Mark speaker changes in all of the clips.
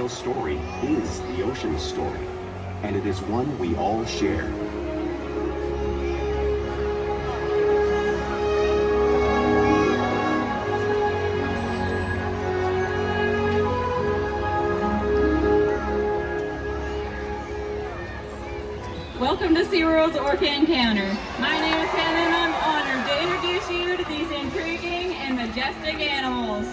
Speaker 1: whale's story is the ocean's story, and it is one we all share.
Speaker 2: Welcome to Seaworld's Orca Encounter. My name is Hannah and I'm honored to introduce you to these intriguing and majestic animals.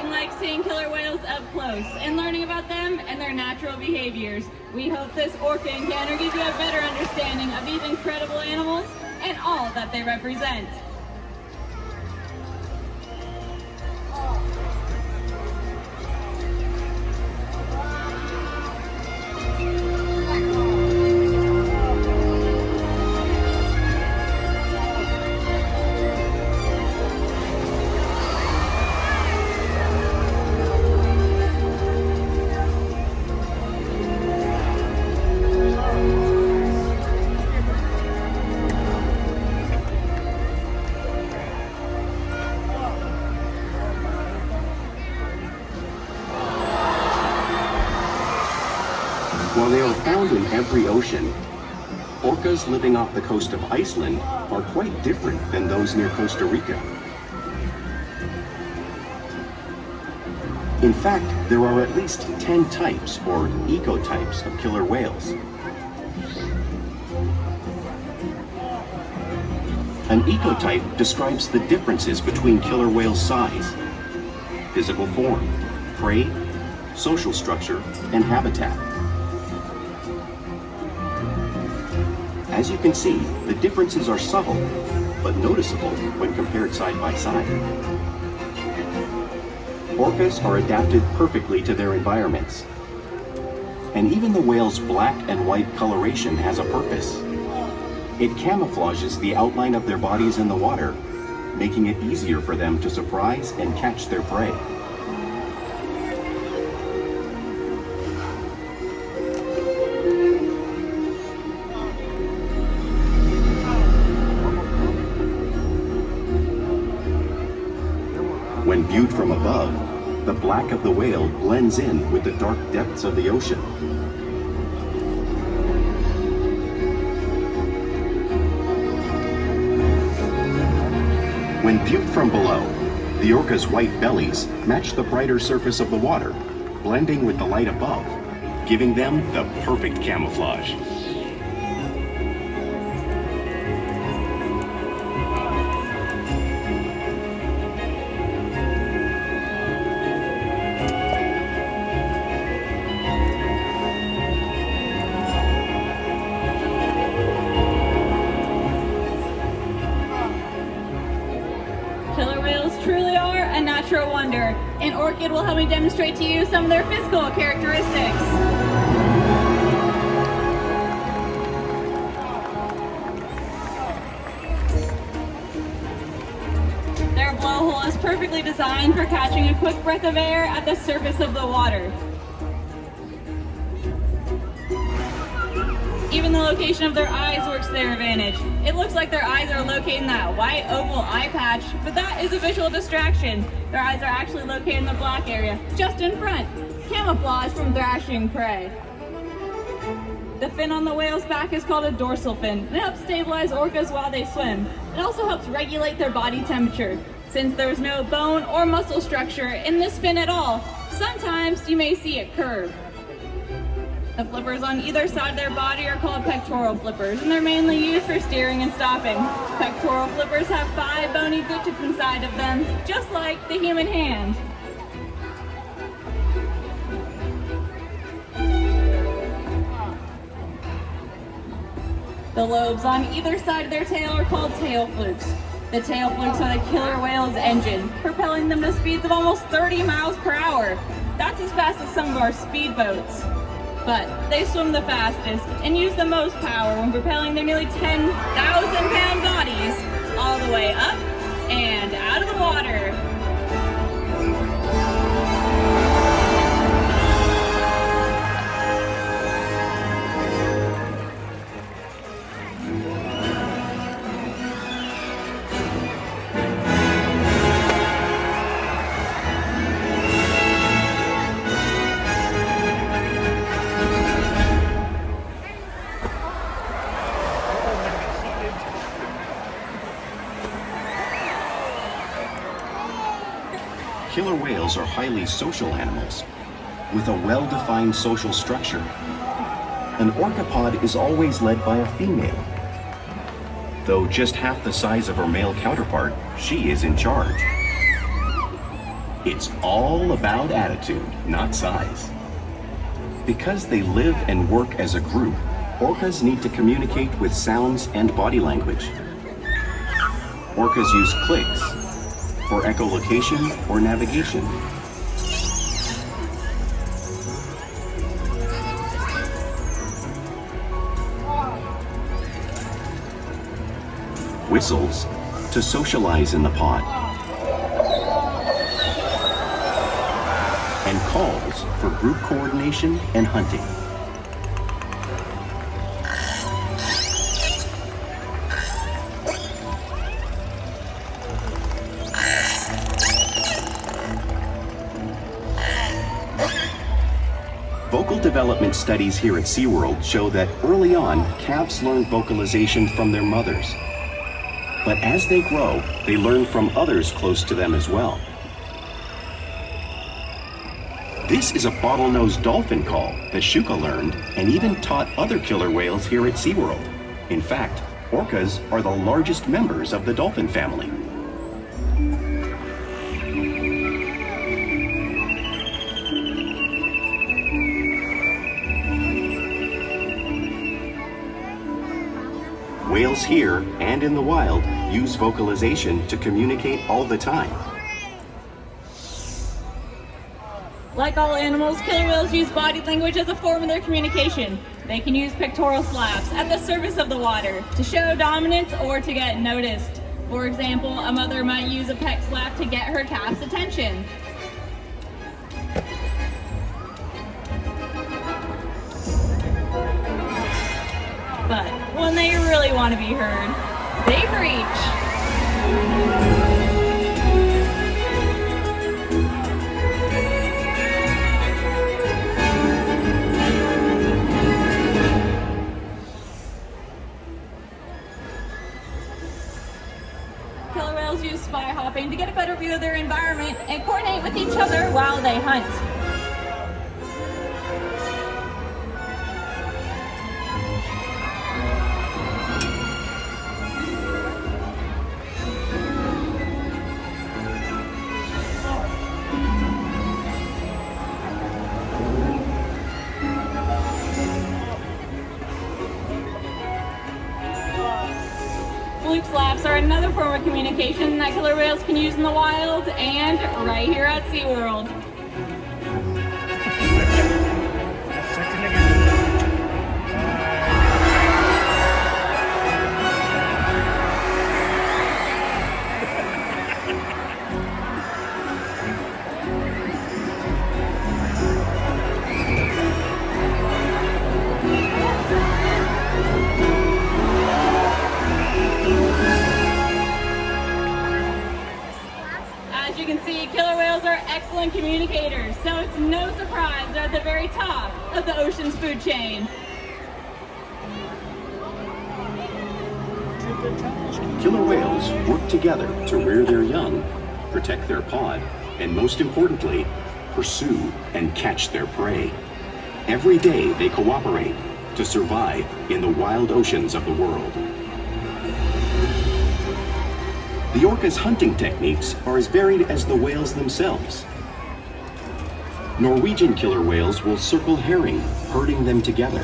Speaker 2: Like seeing killer whales up close and learning about them and their natural behaviors. We hope this Orca Encounter gives you a better understanding of these incredible animals and all that they represent.
Speaker 1: While they are found in every ocean, orcas living off the coast of Iceland are quite different than those near Costa Rica. In fact, there are at least 10 types, or ecotypes, of killer whales. An ecotype describes the differences between killer whales' size, physical form, prey, social structure, and habitat. As you can see, the differences are subtle, but noticeable when compared side by side. Orcas are adapted perfectly to their environments. And even the whale's black and white coloration has a purpose. It camouflages the outline of their bodies in the water, making it easier for them to surprise and catch their prey. When viewed from above, the black of the whale blends in with the dark depths of the ocean. When viewed from below, the orca's white bellies match the brighter surface of the water, blending with the light above, giving them the perfect camouflage.
Speaker 2: Killer whales truly are a natural wonder, and Orchid will help me demonstrate to you some of their physical characteristics. Their blowhole is perfectly designed for catching a quick breath of air at the surface of the water. Even the location of their eyes works to their advantage. It looks like their eyes are located in that white oval eye patch, but that is a visual distraction. Their eyes are actually located in the black area, just in front, camouflage from thrashing prey. The fin on the whale's back is called a dorsal fin, and it helps stabilize orcas while they swim. It also helps regulate their body temperature. Since there's no bone or muscle structure in this fin at all, sometimes you may see it curve. The flippers on either side of their body are called pectoral flippers, and they're mainly used for steering and stopping. Pectoral flippers have 5 bony digits inside of them, just like the human hand. The lobes on either side of their tail are called tail flukes. The tail flukes are the killer whale's engine, propelling them to speeds of almost 30 miles per hour. That's as fast as some of our speedboats. But they swim the fastest and use the most power when propelling their nearly 10,000-pound bodies all the way up and out of the water.
Speaker 1: Killer whales are highly social animals with a well-defined social structure. An orca pod is always led by a female. Though just half the size of her male counterpart, she is in charge. It's all about attitude, not size. Because they live and work as a group, orcas need to communicate with sounds and body language. Orcas use clicks for echolocation or navigation. Whistles to socialize in the pod. And calls for group coordination and hunting. Vocal development studies here at Seaworld show that early on, calves learn vocalization from their mothers. But as they grow, they learn from others close to them as well. This is a bottlenose dolphin call that Shuka learned and even taught other killer whales here at Seaworld. In fact, orcas are the largest members of the dolphin family. Whales here and in the wild use vocalization to communicate all the time.
Speaker 2: Like all animals, killer whales use body language as a form of their communication. They can use pectoral slaps at the surface of the water to show dominance or to get noticed. For example, a mother might use a pec slap to get her calf's attention. But when they really want to be heard, they breach. Killer whales use spy hopping to get a better view of their environment and coordinate with each other while they hunt. Fluke slaps are another form of communication that killer whales can use in the wild and right here at Seaworld. As you can see, killer whales are excellent communicators, so it's no surprise they're at the very top of the ocean's food chain.
Speaker 1: Killer whales work together to rear their young, protect their pod, and most importantly, pursue and catch their prey. Every day they cooperate to survive in the wild oceans of the world. The orca's hunting techniques are as varied as the whales themselves. Norwegian killer whales will circle herring, herding them together.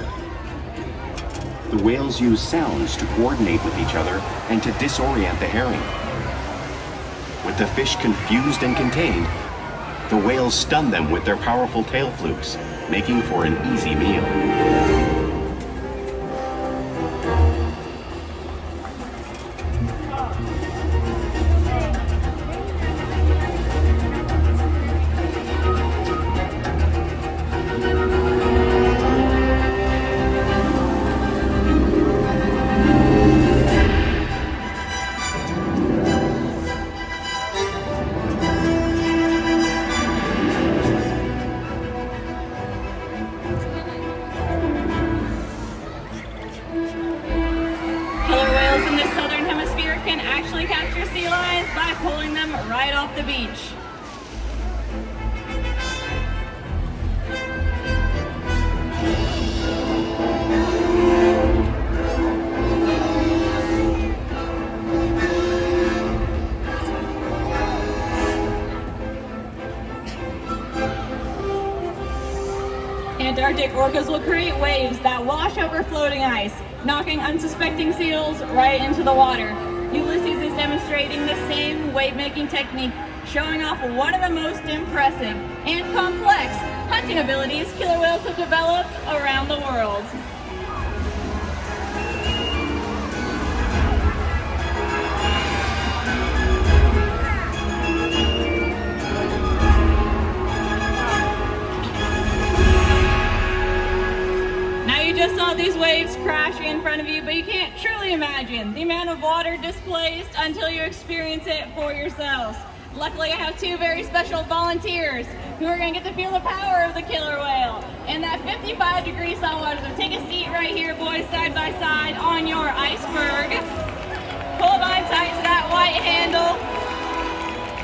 Speaker 1: The whales use sounds to coordinate with each other and to disorient the herring. With the fish confused and contained, the whales stun them with their powerful tail flukes, making for an easy meal.
Speaker 2: Can actually capture sea lions by pulling them right off the beach. Arctic orcas will create waves that wash over floating ice, knocking unsuspecting seals right into the water. Ulysses is demonstrating the same wave-making technique, showing off one of the most impressive and complex hunting abilities killer whales have developed around the world. Just saw these waves crashing in front of you, but you can't truly imagine the amount of water displaced until you experience it for yourselves. Luckily, I have two very special volunteers who are going to get to feel the power of the killer whale in that 55-degree saltwater. So take a seat right here, boys, side by side on your iceberg. Hold on tight to that white handle.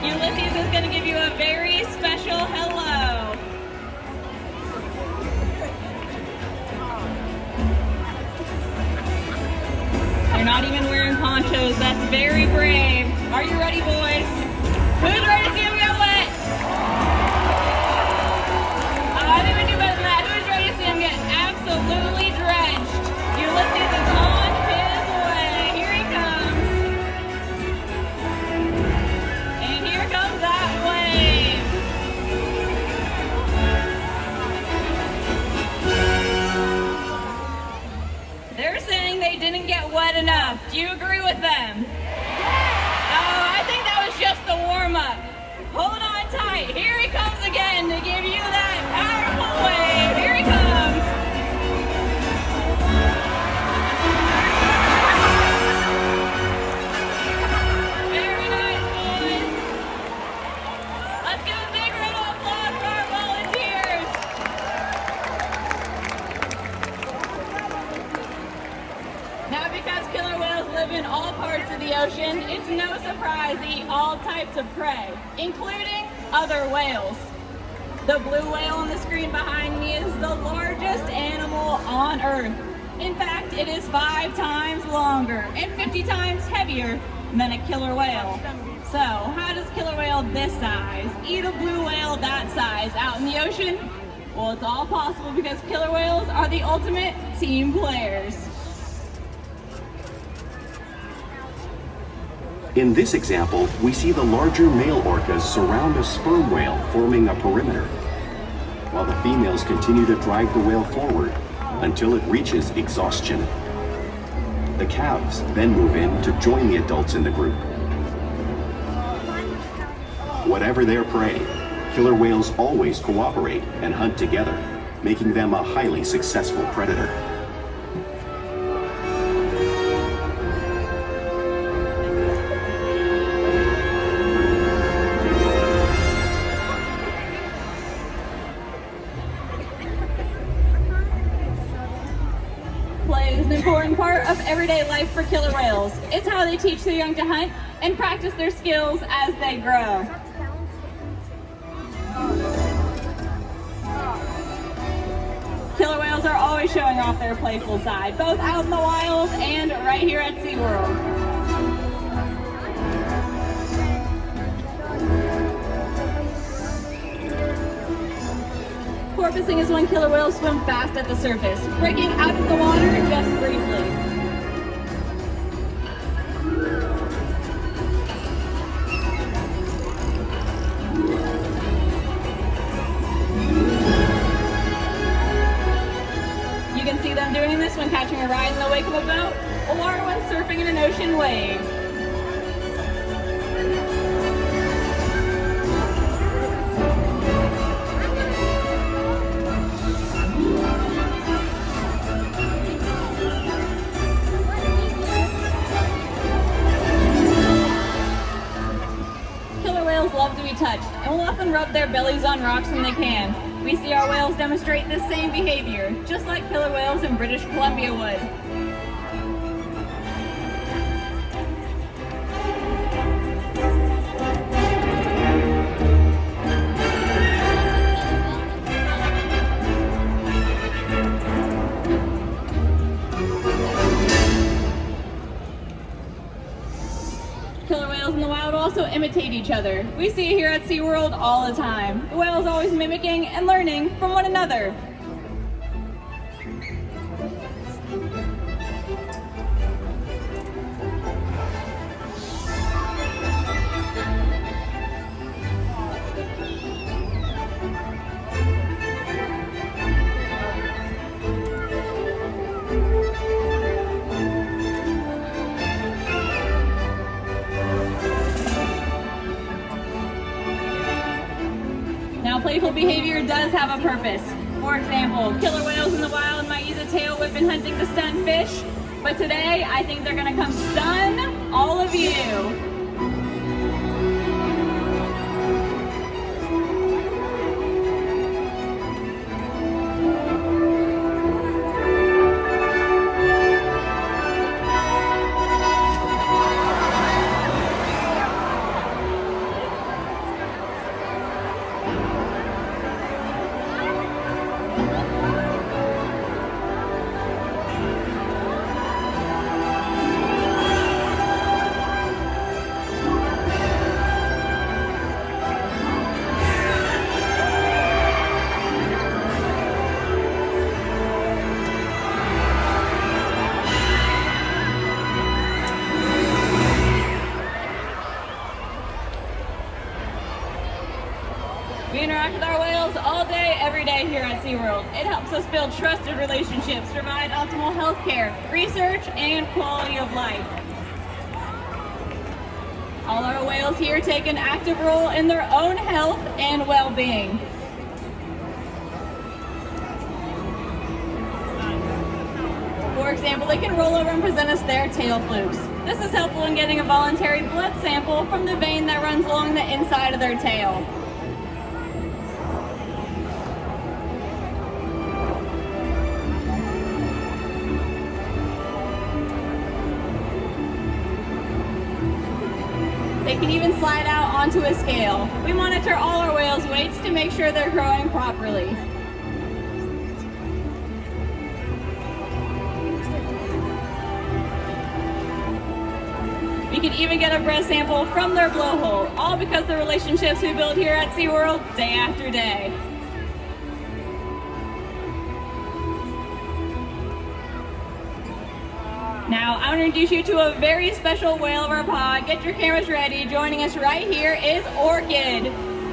Speaker 2: Ulysses is going to give you a very special hello. They're not even wearing ponchos. That's very brave. Are you ready, boys? Who's ready to see them get wet? I think we do better than that. Who's ready to see them get absolutely drenched? Ulysses is on his way. Here he comes. And here comes that wave. They're saying they didn't get wet enough. Do you agree with them? Oh, I think that was just the warm-up. Hold on tight. Here he comes again to give you that powerful wave. Here he comes. Very nice, boys. Let's give a big round of applause for our volunteers. Now, because killer whales live in all parts of the ocean, it's no surprise they eat all types of prey, including other whales. The blue whale on the screen behind me is the largest animal on Earth. In fact, it is 5 times longer and 50 times heavier than a killer whale. So, how does killer whale this size eat a blue whale that size out in the ocean? Well, it's all possible because killer whales are the ultimate team players.
Speaker 1: In this example, we see the larger male orcas surround a sperm whale, forming a perimeter, while the females continue to drive the whale forward until it reaches exhaustion. The calves then move in to join the adults in the group. Whatever their prey, killer whales always cooperate and hunt together, making them a highly successful predator.
Speaker 2: Play is an important part of everyday life for killer whales. It's how they teach their young to hunt and practice their skills as they grow. Killer whales are always showing off their playful side, both out in the wild and right here at Seaworld. Porpoising is when killer whales swim fast at the surface, breaking out of the water just briefly. You can see them doing this when catching a ride in the wake of a boat or when surfing in an ocean wave. Love to be touched and will often rub their bellies on rocks when they can. We see our whales demonstrate this same behavior, just like killer whales in British Columbia would. Killer whales in the wild also imitate each other. We see it here at Seaworld all the time. The whales always mimicking and learning from one another. playful behavior does have a purpose. For example, killer whales in the wild might use a tail whip in hunting to stun fish, but today I think they're gonna come stun all of you. We interact with our whales all day, every day here at Seaworld. It helps us build trusted relationships, provide optimal health care, research, and quality of life. All our whales here take an active role in their own health and well-being. For example, they can roll over and present us their tail flukes. This is helpful in getting a voluntary blood sample from the vein that runs along the inside of their tail. They can even slide out onto a scale. We monitor all our whales' weights to make sure they're growing properly. We can even get a breath sample from their blowhole, all because of the relationships we build here at SeaWorld day after day. Now, I want to introduce you to a very special whale of our pod. Get your cameras ready. Joining us right here is Orchid.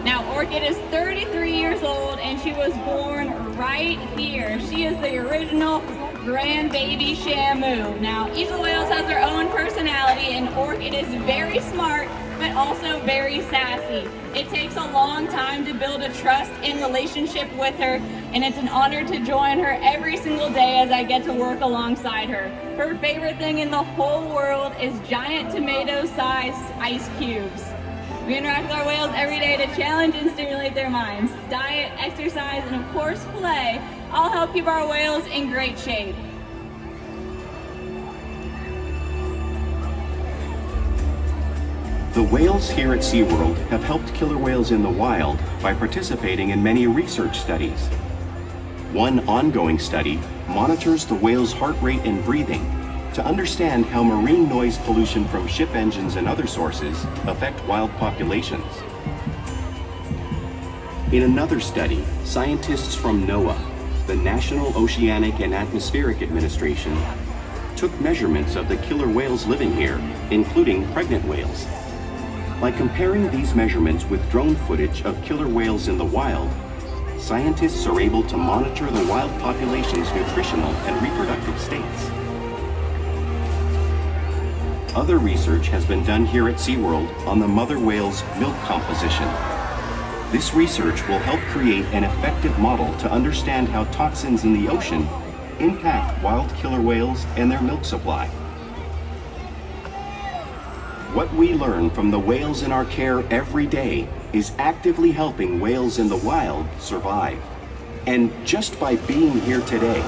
Speaker 2: Now, Orchid is 33 years old and she was born right here. She is the original grandbaby Shamu. Now, each of the whales has their own personality and Orchid is very smart, but also very sassy. It takes a long time to build a trust and relationship with her, and it's an honor to join her every single day as I get to work alongside her. Her favorite thing in the whole world is giant tomato-sized ice cubes. We interact with our whales every day to challenge and stimulate their minds. Diet, exercise, and of course play all help keep our whales in great shape.
Speaker 1: The whales here at SeaWorld have helped killer whales in the wild by participating in many research studies. One ongoing study monitors the whale's heart rate and breathing to understand how marine noise pollution from ship engines and other sources affect wild populations. In another study, scientists from NOAA, the National Oceanic and Atmospheric Administration, took measurements of the killer whales living here, including pregnant whales. By comparing these measurements with drone footage of killer whales in the wild, scientists are able to monitor the wild population's nutritional and reproductive states. Other research has been done here at SeaWorld on the mother whale's milk composition. This research will help create an effective model to understand how toxins in the ocean impact wild killer whales and their milk supply. What we learn from the whales in our care every day is actively helping whales in the wild survive. And just by being here today,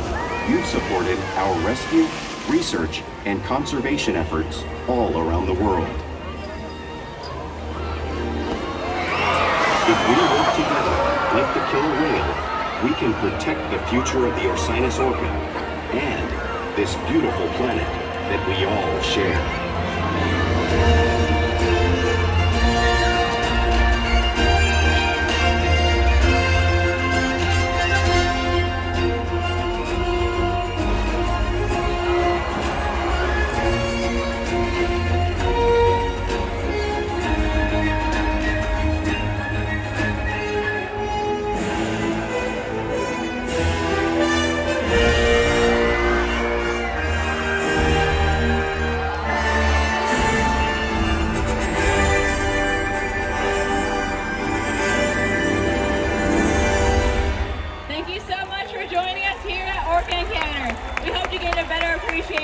Speaker 1: you've supported our rescue, research, and conservation efforts all around the world. If we work together, like the killer whale, we can protect the future of the Orcinus orca and this beautiful planet that we all share.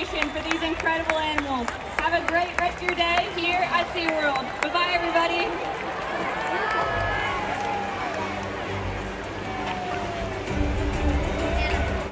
Speaker 2: adaptation for these incredible animals. Have a great rest of your day here at SeaWorld. Bye-bye, everybody.